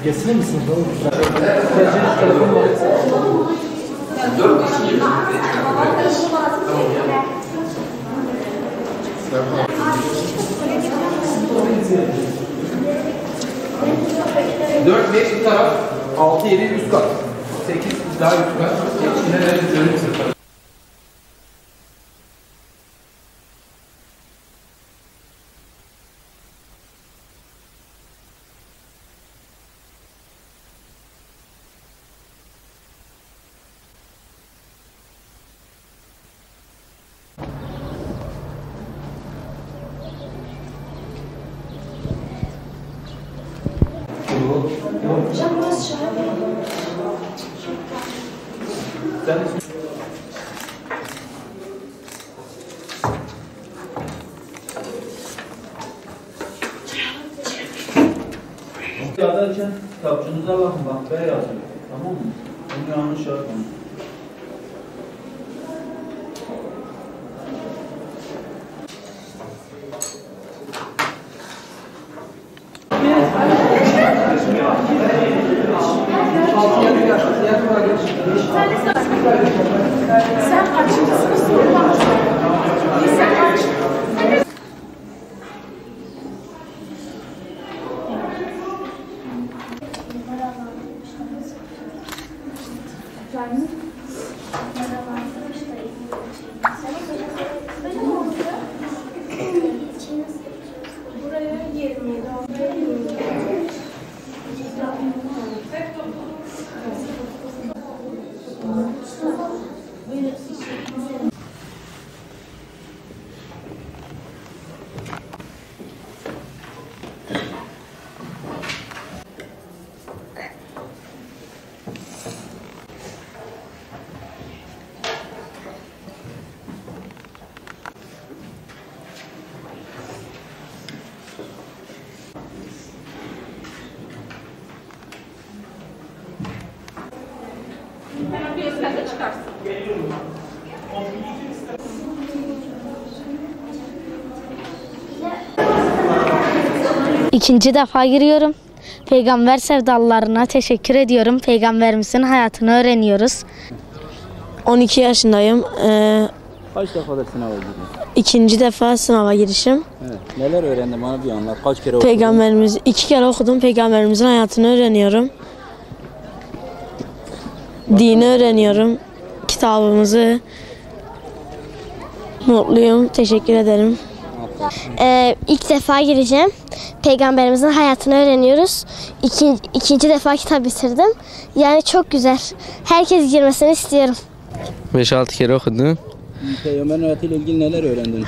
Getirir misiniz? Telefon var. 4 kişi. Dört, beş bir taraf, 6, 7 üst kat, 8 daha üst kat, yetişkinler de dönüp sırtları. Yazarken kitapçınıza bakın, bak B yazıyor, tamam mı? Bunu yanlış yapmayın. Sen kaçıncı sınıfsın? Lise kaç? Buraya 27. İkinci defa giriyorum. Peygamber sevdalarına teşekkür ediyorum. Peygamberimizin hayatını öğreniyoruz. 12 yaşındayım. Kaç defadır sınava girdin? İkinci defa sınava girişim. Evet. Neler öğrendin bana bir anlat. Kaç kere okudun? Peygamberimiz 2 kere okudum. Peygamberimizin hayatını öğreniyorum. Dini öğreniyorum. Kitabımızı. Mutluyum. Teşekkür ederim. İlk defa gireceğim. Peygamberimizin hayatını öğreniyoruz. İkinci defa kitap bitirdim. Yani çok güzel. Herkes girmesini istiyorum. 5-6 kere okudum. Peygamberin hayatıyla ilgili neler öğrendin?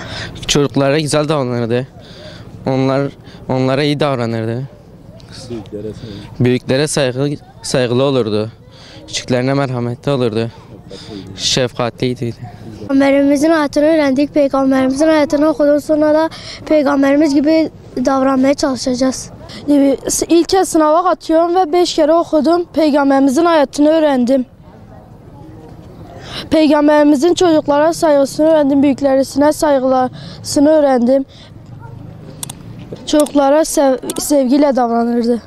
Çocuklara güzel davranırdı. Onlara iyi davranırdı. Büyüklere saygılı olurdu. Küçüklerine merhametli olurdu. Şefkatliydi. Peygamberimizin hayatını öğrendik. Peygamberimizin hayatını okuduktan sonra da peygamberimiz gibi davranmaya çalışacağız. İlk kez sınava katıyorum ve 5 kere okudum. Peygamberimizin hayatını öğrendim. Peygamberimizin çocuklara saygısını öğrendim. Büyüklerine saygısını öğrendim. Çocuklara sevgiyle davranırdı.